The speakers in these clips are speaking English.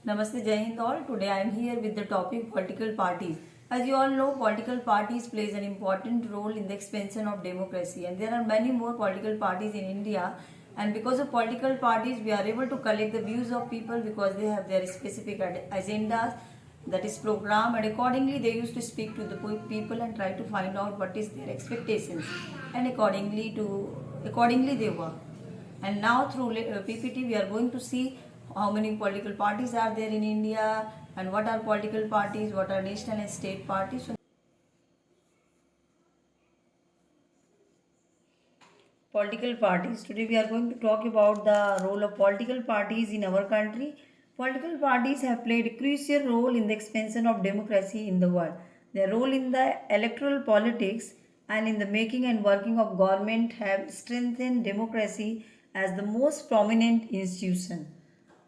Namaste, Jai Hind all. Today I am here with the topic political parties. As you all know, political parties plays an important role in the expansion of democracy, and there are many more political parties in India. And because of political parties, we are able to collect the views of people because they have their specific agendas, that is program, and accordingly they used to speak to the people and try to find out what is their expectations, and accordingly they work. And now through PPT we are going to see how many political parties are there in India and what are political parties, what are national and state parties. So, political parties. Today we are going to talk about the role of political parties in our country. Political parties have played a crucial role in the expansion of democracy in the world. Their role in the electoral politics and in the making and working of government have strengthened democracy as the most prominent institution.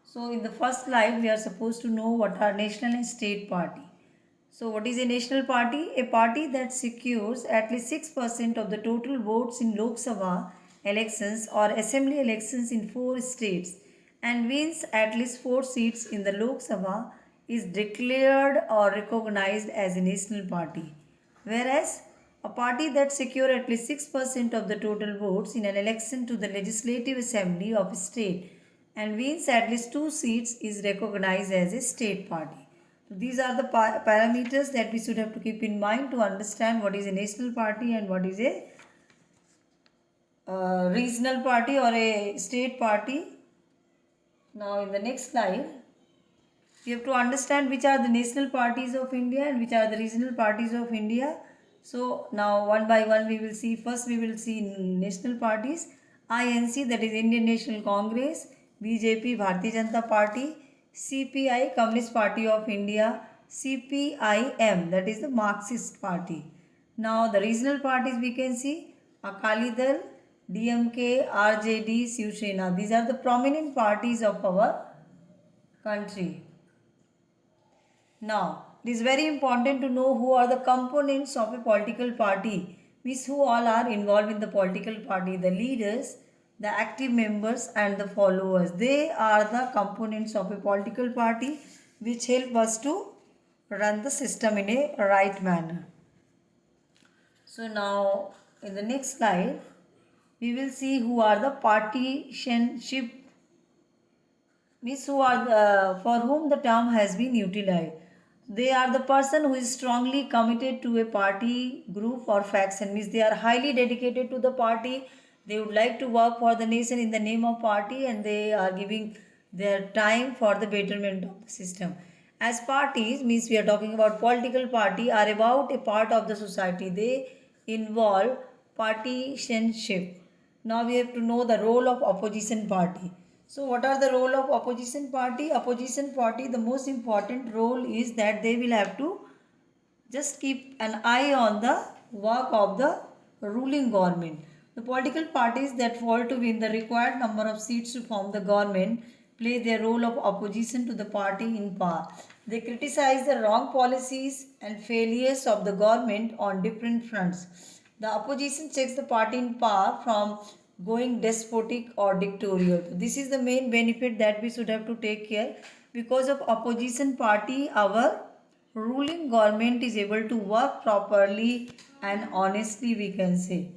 So in the first slide we are supposed to know what are national and state party. So what is a national party? A party that secures at least 6% of the total votes in Lok Sabha elections or assembly elections in 4 states and wins at least 4 seats in the Lok Sabha is declared or recognized as a national party. Whereas a party that secures at least 6% of the total votes in an election to the Legislative Assembly of a state and wins at least 2 seats is recognized as a state party. These are the parameters that we should have to keep in mind to understand what is a national party and what is a regional party or a state party. Now in the next slide, we have to understand which are the national parties of India and which are the regional parties of India. So now one by one we will see. First we will see national parties. INC, that is Indian National Congress, BJP Bharatiya Janata Party, CPI Communist Party of India, CPIM, that is the Marxist Party. Now the regional parties we can see Akali Dal, DMK, RJD, Shiv Sena. These are the prominent parties of our country. Now, it is very important to know who are the components of a political party, means who all are involved in the political party, the leaders, the active members and the followers. They are the components of a political party which help us to run the system in a right manner. So now, in the next slide, we will see who are the partisanship, means who are for whom the term has been utilized. They are the person who is strongly committed to a party, group or faction, means they are highly dedicated to the party. They would like to work for the nation in the name of party and they are giving their time for the betterment of the system. As parties, means we are talking about political party, are about a part of the society. They involve partisanship. Now we have to know the role of opposition party. So what are the role of opposition party? Opposition party, the most important role is that they will have to just keep an eye on the work of the ruling government. The political parties that fall to win the required number of seats to form the government play their role of opposition to the party in power. They criticize the wrong policies and failures of the government on different fronts. The opposition checks the party in power from going despotic or dictatorial. This is the main benefit that we should have to take care. Because of opposition party, our ruling government is able to work properly and honestly, we can say.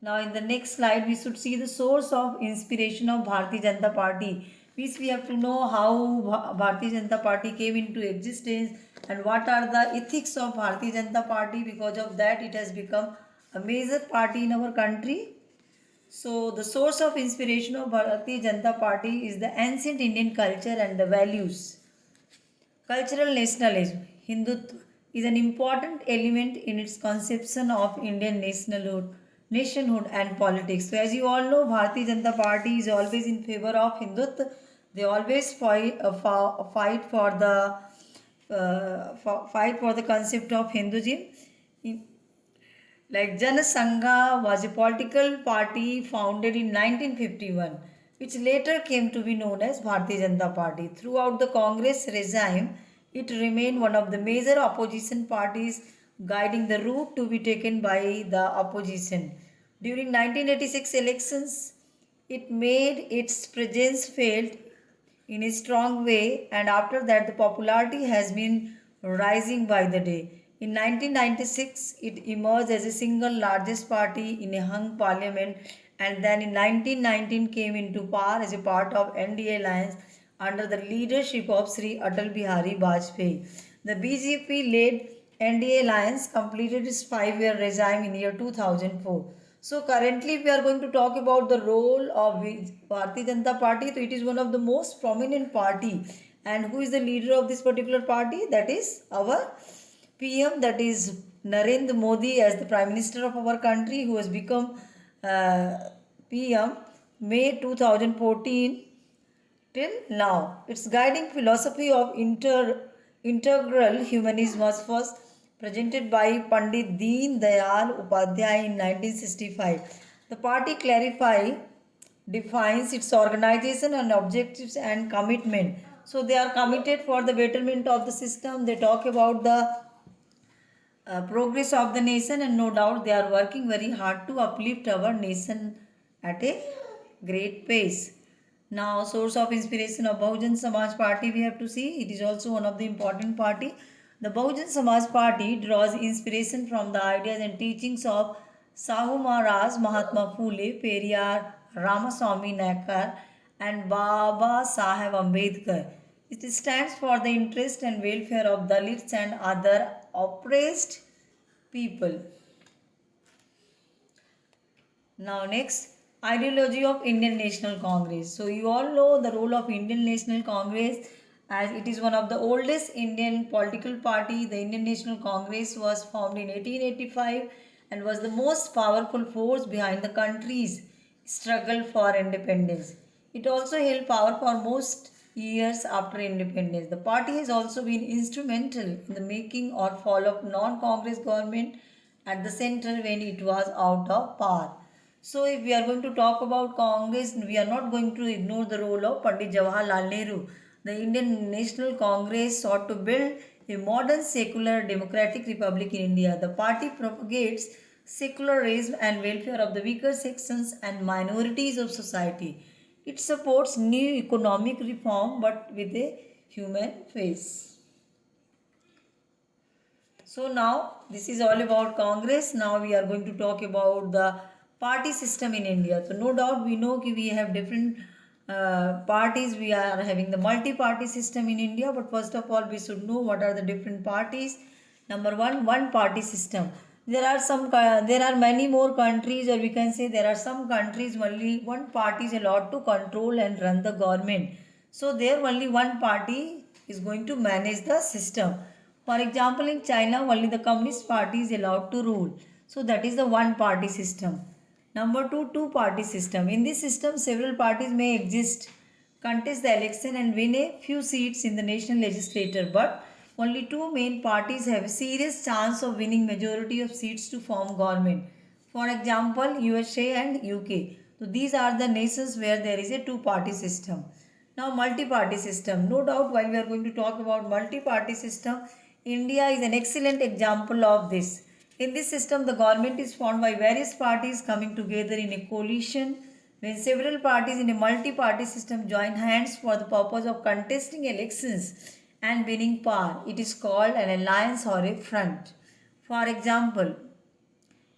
Now in the next slide we should see the source of inspiration of Bharatiya Janata Party. Means we have to know how Bharatiya Janata Party came into existence and what are the ethics of Bharatiya Janata Party. Because of that it has become a major party in our country. So the source of inspiration of Bharatiya Janata Party is the ancient Indian culture and the values. Cultural nationalism, Hindutva, is an important element in its conception of Indian nationhood and politics. So as you all know, Bharatiya Janata Party is always in favor of Hindutva. They always fight for the concept of Hinduism. Like Jana Sangha was a political party founded in 1951, which later came to be known as Bharatiya Janata Party. Throughout the Congress regime, it remained one of the major opposition parties, guiding the route to be taken by the opposition. During 1986 elections, It made its presence felt in a strong way, and after that, the popularity has been rising by the day. In 1996, it emerged as a single largest party in a hung parliament, and then in 1919 came into power as a part of NDA alliance under the leadership of Sri Atal Bihari Vajpayee. The BJP-led NDA alliance completed its 5-year regime in year 2004. So currently we are going to talk about the role of Bharatiya Janata Party. So it is one of the most prominent party. And who is the leader of this particular party? That is our PM, that is Narendra Modi, as the Prime Minister of our country, who has become uh, PM May 2014 till now. Its guiding philosophy of integral humanism was first presented by Pandit Deen Dayal Upadhyay in 1965. The party defines its organization and objectives and commitment. So they are committed for the betterment of the system. They talk about the progress of the nation, and no doubt they are working very hard to uplift our nation at a great pace. Now, source of inspiration of Bahujan Samaj Party we have to see. It is also one of the important party. The Bahujan Samaj Party draws inspiration from the ideas and teachings of Sahu Maharaj, Mahatma Phule, Periyar, Ramaswamy Naikar, and Baba Saheb Ambedkar. It stands for the interest and welfare of Dalits and other oppressed people. Now next, ideology of Indian National Congress. So you all know the role of Indian National Congress, as it is one of the oldest Indian political party. The Indian National Congress was formed in 1885 and was the most powerful force behind the country's struggle for independence. It also held power for most years after independence. The party has also been instrumental in the making or fall of non-Congress government at the center when it was out of power. So if we are going to talk about Congress, we are not going to ignore the role of Pandit Jawaharlal Nehru. The Indian National Congress sought to build a modern secular democratic republic in India. The party propagates secularism and welfare of the weaker sections and minorities of society. It supports new economic reform but with a human face. So now this is all about Congress. Now we are going to talk about the party system in India. So no doubt we know that we have different parties. We are having the multi-party system in India. But first of all, we should know what are the different parties. Number one party system. There are many more countries, or we can say there are some countries only one party is allowed to control and run the government. So there only one party is going to manage the system. For example, in China, only the Communist Party is allowed to rule. So that is the one party system. Number two party system. In this system, several parties may exist, contest the election and win a few seats in the national legislature, but only two main parties have a serious chance of winning majority of seats to form government. For example, USA and UK. So these are the nations where there is a two-party system. Now, multi-party system. No doubt while we are going to talk about multi-party system, India is an excellent example of this. In this system, the government is formed by various parties coming together in a coalition. When several parties in a multi-party system join hands for the purpose of contesting elections and winning power, it is called an alliance or a front. For example,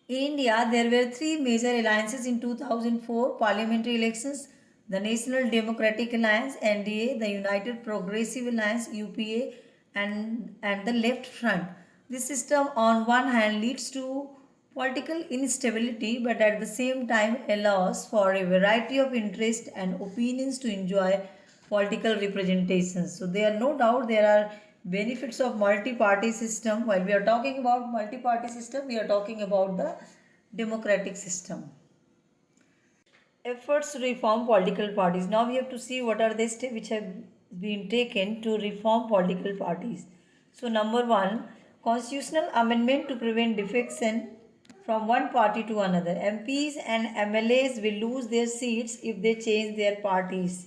in India, there were three major alliances in 2004 parliamentary elections: the National Democratic Alliance (NDA), the United Progressive Alliance (UPA), and the Left Front. This system, on one hand, leads to political instability, but at the same time allows for a variety of interests and opinions to enjoy political representations. So there are no doubt there are benefits of multi-party system. While we are talking about multi-party system, we are talking about the democratic system. Efforts to reform political parties. Now we have to see what are the steps which have been taken to reform political parties. So number one, constitutional amendment to prevent defection from one party to another. MPs and MLAs will lose their seats if they change their parties.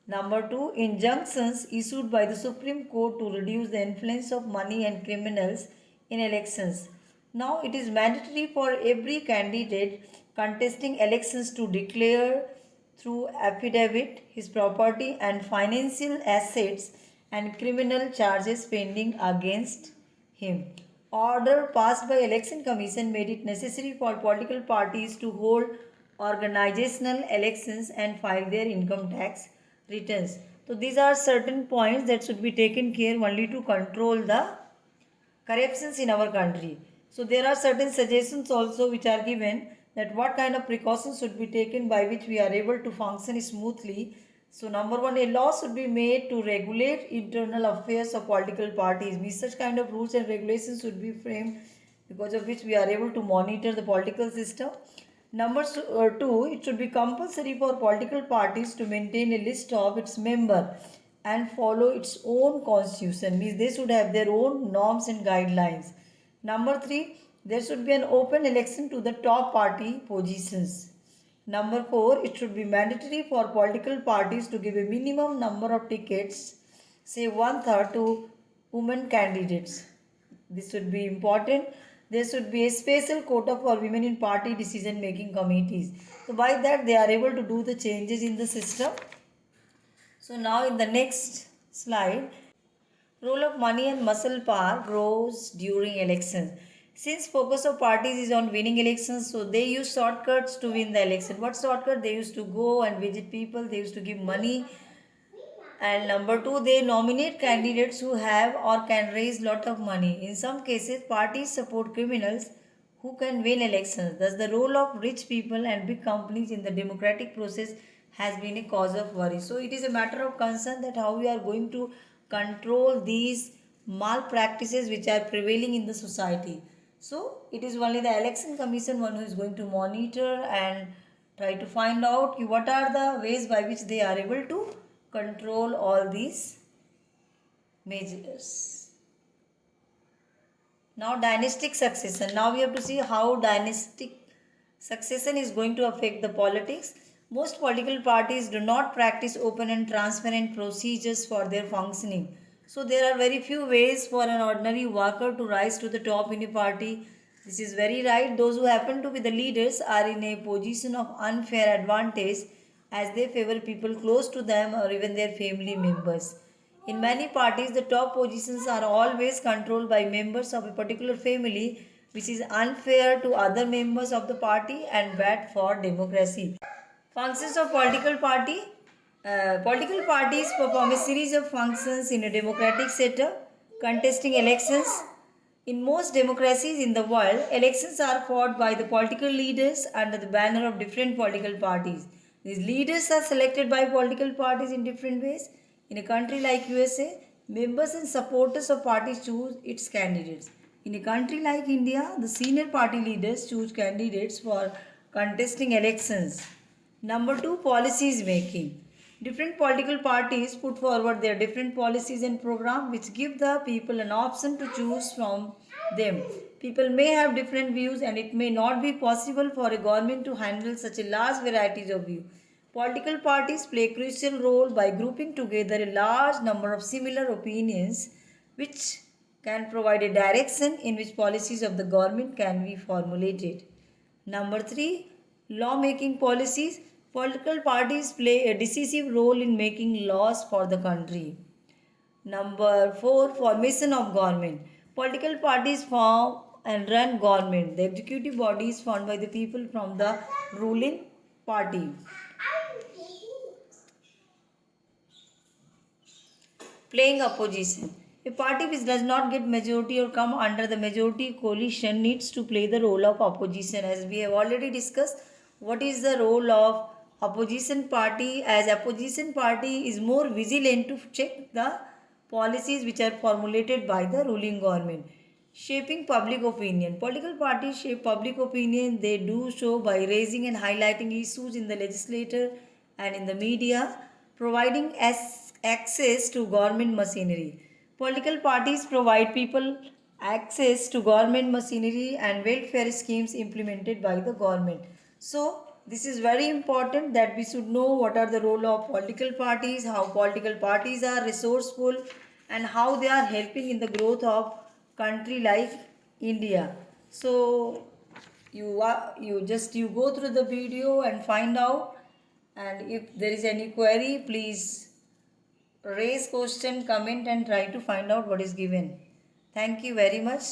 Number two, injunctions issued by the Supreme Court to reduce the influence of money and criminals in elections. Now it is mandatory for every candidate contesting elections to declare through affidavit, his property and financial assets and criminal charges pending against him. Order passed by Election Commission made it necessary for political parties to hold organizational elections and file their income tax returns. So these are certain points that should be taken care only to control the corruptions in our country. So there are certain suggestions also which are given that what kind of precautions should be taken by which we are able to function smoothly. So number one, a law should be made to regulate internal affairs of political parties. Means such kind of rules and regulations should be framed because of which we are able to monitor the political system. Number two, it should be compulsory for political parties to maintain a list of its members and follow its own constitution. Means they should have their own norms and guidelines. Number three, there should be an open election to the top party positions. Number four, it should be mandatory for political parties to give a minimum number of tickets, say one third, to women candidates. This should be important. There should be a special quota for women in party decision making committees. So by that they are able to do the changes in the system. So now in the next slide, role of money and muscle power grows during elections. Since focus of parties is on winning elections, so they use shortcuts to win the election. What shortcut? They used to go and visit people, they used to give money, and number two, they nominate candidates who have or can raise lot of money. In some cases, parties support criminals who can win elections. Thus, the role of rich people and big companies in the democratic process has been a cause of worry. So, it is a matter of concern that how we are going to control these malpractices which are prevailing in the society. So, it is only the election commission one who is going to monitor and try to find out what are the ways by which they are able to control all these measures. Now dynastic succession. Now we have to see how dynastic succession is going to affect the politics. Most political parties do not practice open and transparent procedures for their functioning. So there are very few ways for an ordinary worker to rise to the top in a party. This is very right. Those who happen to be the leaders are in a position of unfair advantage as they favor people close to them or even their family members. In many parties, the top positions are always controlled by members of a particular family, which is unfair to other members of the party and bad for democracy. Functions of political party. Political parties perform a series of functions in a democratic setup, contesting elections. In most democracies in the world, elections are fought by the political leaders under the banner of different political parties. These leaders are selected by political parties in different ways. In a country like USA, members and supporters of parties choose its candidates. In a country like India, the senior party leaders choose candidates for contesting elections. Number two, policies making. Different political parties put forward their different policies and programs which give the people an option to choose from them. People may have different views and it may not be possible for a government to handle such a large varieties of views. Political parties play a crucial role by grouping together a large number of similar opinions which can provide a direction in which policies of the government can be formulated. Number three, law-making policies. Political parties play a decisive role in making laws for the country. Number four, formation of government. Political parties form and run government. The executive body is formed by the people from the ruling party. Playing opposition. A party which does not get majority or come under the majority coalition needs to play the role of opposition. As we have already discussed, what is the role of opposition party? As opposition party is more vigilant to check the policies which are formulated by the ruling government. Shaping public opinion. Political parties shape public opinion. They do so by raising and highlighting issues in the legislature and in the media, providing access to government machinery. Political parties provide people access to government machinery and welfare schemes implemented by the government. So, this is very important that we should know what are the role of political parties, how political parties are resourceful and how they are helping in the growth of country like India. So, you go through the video and find out And if there is any query, please raise question, comment, and try to find out what is given. Thank you very much.